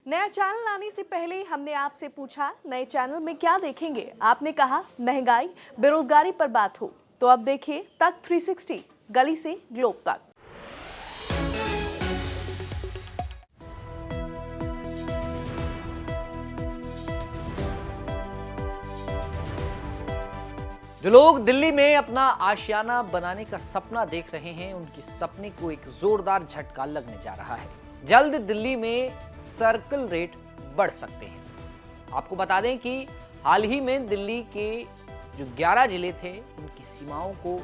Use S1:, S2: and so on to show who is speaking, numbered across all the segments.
S1: नया चैनल आने से पहले हमने आपसे पूछा नए चैनल में क्या देखेंगे। आपने कहा महंगाई, बेरोजगारी पर बात हो। तो अब देखिए तक 360, गली से ग्लोब तक।
S2: जो लोग दिल्ली में अपना आशियाना बनाने का सपना देख रहे हैं, उनकी सपने को एक जोरदार झटका लगने जा रहा है। जल्द दिल्ली में सर्कल रेट बढ़ सकते हैं। आपको बता दें कि हाल ही में दिल्ली के जो 11 जिले थे, उनकी सीमाओं को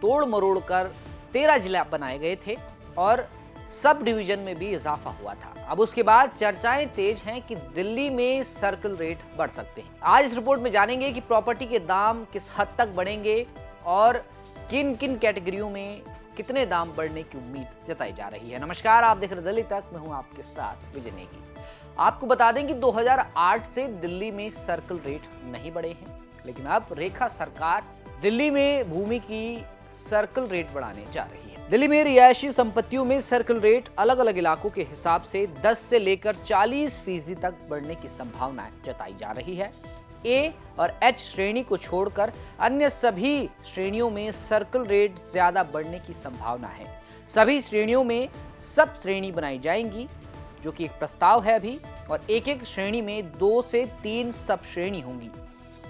S2: तोड़ मरोड़ कर 13 जिला बनाए गए थे और सब डिवीजन में भी इजाफा हुआ था। अब उसके बाद चर्चाएं तेज हैं कि दिल्ली में सर्कल रेट बढ़ सकते हैं। आज इस रिपोर्ट में जानेंगे कि प्रॉपर्टी के दाम किस हद तक बढ़ेंगे और किन किन कैटेगरियों में कितने दाम बढ़ने की उम्मीद जताई जा रही है। नमस्कार, आप देख रहे दिल्ली तक, मैं हूं आपके साथ विजय नेगी। आपको बता दें कि 2008 से दिल्ली में सर्कल रेट नहीं बढ़े हैं, लेकिन अब रेखा सरकार दिल्ली में भूमि की सर्कल रेट बढ़ाने जा रही है। दिल्ली में रिहायशी संपत्तियों में सर्कल रेट अलग अलग इलाकों के हिसाब से 10 से लेकर 40% तक बढ़ने की संभावना जताई जा रही है। ए और एच श्रेणी को छोड़कर अन्य सभी श्रेणियों में सर्कल रेट ज्यादा बढ़ने की संभावना है। सभी श्रेणियों में सब श्रेणी बनाई जाएंगी, जो कि एक प्रस्ताव है अभी, और एक एक श्रेणी में 2 से 3 सब श्रेणी होंगी।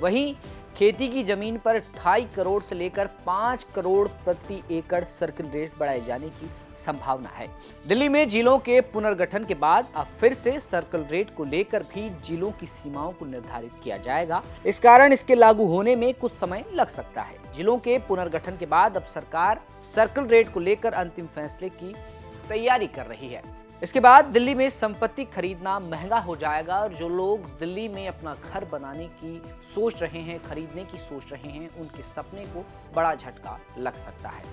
S2: वहीं खेती की जमीन पर 2.5 करोड़ से लेकर 5 करोड़ प्रति एकड़ सर्कल रेट बढ़ाए जाने की संभावना है। दिल्ली में जिलों के पुनर्गठन के बाद अब फिर से सर्कल रेट को लेकर भी जिलों की सीमाओं को निर्धारित किया जाएगा। इस कारण इसके लागू होने में कुछ समय लग सकता है। जिलों के पुनर्गठन के बाद अब सरकार सर्कल रेट को लेकर अंतिम फैसले की तैयारी कर रही है। इसके बाद दिल्ली में संपत्ति खरीदना महंगा हो जाएगा और जो लोग दिल्ली में अपना घर बनाने की सोच रहे हैं, खरीदने की सोच रहे हैं, उनके सपने को बड़ा झटका लग सकता है।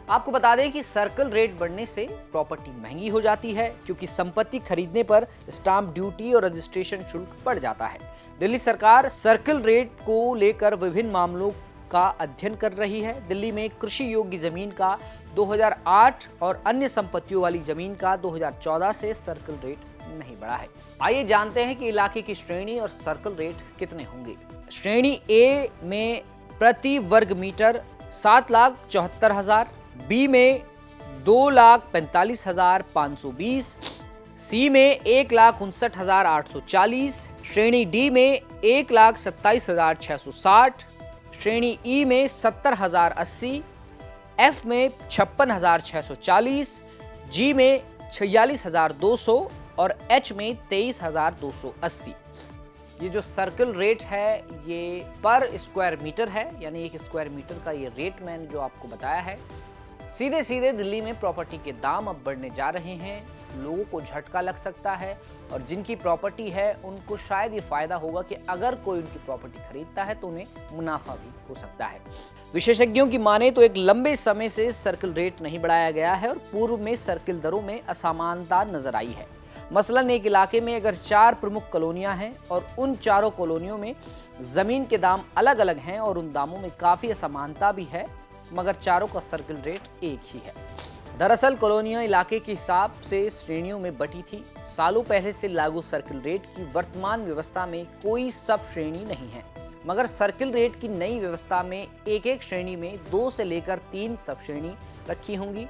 S2: आपको बता दें कि सर्कल रेट बढ़ने से प्रॉपर्टी महंगी हो जाती है, क्योंकि संपत्ति खरीदने पर स्टाम्प ड्यूटी और रजिस्ट्रेशन शुल्क बढ़ जाता है। दिल्ली सरकार सर्कल रेट को लेकर विभिन्न मामलों का अध्ययन कर रही है। दिल्ली में कृषि योग्य जमीन का 2008 और अन्य संपत्तियों वाली जमीन का 2014 से सर्कल रेट नहीं बढ़ा है। आइए जानते हैं कि इलाके की श्रेणी और सर्कल रेट कितने होंगे। श्रेणी ए में प्रति वर्ग मीटर 7,74,000, बी में 2,45,520, सी में 1,59,840, श्रेणी डी में 1,27,660, श्रेणी ई में 70,080, एफ में 56,640, जी में 46,200 और एच में 23,280। ये जो सर्कल रेट है ये पर स्क्वायर मीटर है, यानी 1 स्क्वायर मीटर का ये रेट मैंने जो आपको बताया है। सीधे सीधे दिल्ली में प्रॉपर्टी के दाम अब बढ़ने जा रहे हैं। लोगों को झटका लग सकता है और जिनकी प्रॉपर्टी है उनको शायद ये फायदा होगा कि अगर कोई उनकी प्रॉपर्टी खरीदता है तो उन्हें मुनाफा भी हो सकता है। विशेषज्ञों की माने तो एक लंबे समय से सर्कल रेट नहीं बढ़ाया गया है और पूर्व में सर्कल दरों में असमानता नजर आई है। मसलन एक इलाके में अगर 4 प्रमुख कॉलोनियां हैं और उन चारों कॉलोनियों में जमीन के दाम अलग अलग हैं और उन दामों में काफी असमानता भी है, मगर चारों का सर्कल रेट एक ही है। दरअसल कॉलोनियां इलाके के हिसाब से श्रेणियों में बटी थी। सालों पहले से लागू सर्कल रेट की वर्तमान व्यवस्था में कोई सब श्रेणी नहीं है, मगर सर्कल रेट की नई व्यवस्था में एक एक श्रेणी में 2 से लेकर 3 सब श्रेणी रखी होंगी।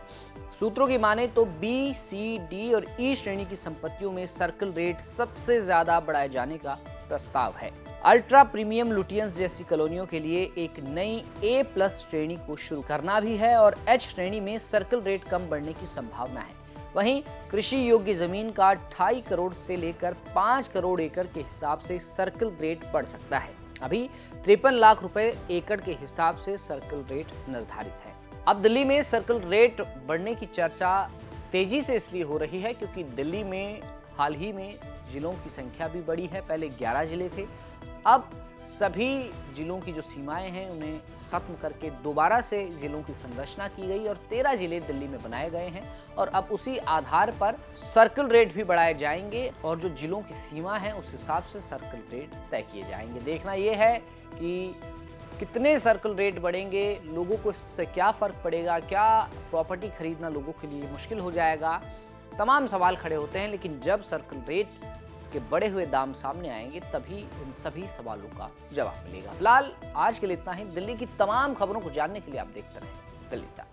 S2: सूत्रों की माने तो बी, सी, डी और ई श्रेणी की संपत्तियों में सर्कल रेट सबसे ज्यादा बढ़ाए जाने का प्रस्ताव है। अल्ट्रा प्रीमियम लुटियंस जैसी कॉलोनियों के लिए एक नई ए प्लस श्रेणी को शुरू करना भी है और एच श्रेणी में सर्कल रेट कम बढ़ने की संभावना है। वहीं कृषि योग्य जमीन का 2.5 करोड़ से लेकर 5 करोड़ एकड़ के हिसाब से सर्कल रेट बढ़ सकता है। अभी 53 लाख रुपए एकड़ के हिसाब से सर्कल रेट निर्धारित है। अब दिल्ली में सर्कल रेट बढ़ने की चर्चा तेजी से इसलिए हो रही है क्योंकि दिल्ली में हाल ही में जिलों की संख्या भी बढ़ी है। पहले 11 जिले थे, अब सभी जिलों की जो सीमाएं हैं उन्हें खत्म करके दोबारा से जिलों की संरचना की गई और 13 जिले दिल्ली में बनाए गए हैं और अब उसी आधार पर सर्कल रेट भी बढ़ाए जाएंगे और जो जिलों की सीमा है उस हिसाब से सर्कल रेट तय किए जाएंगे। देखना यह है कि कितने सर्कल रेट बढ़ेंगे, लोगों को इससे क्या फर्क पड़ेगा, क्या प्रॉपर्टी खरीदना लोगों के लिए मुश्किल हो जाएगा। तमाम सवाल खड़े होते हैं, लेकिन जब सर्कल रेट के बढ़े हुए दाम सामने आएंगे तभी इन सभी सवालों का जवाब मिलेगा। फिलहाल आज के लिए इतना ही। दिल्ली की तमाम खबरों को जानने के लिए आप देखते रहें दिल्ली तक।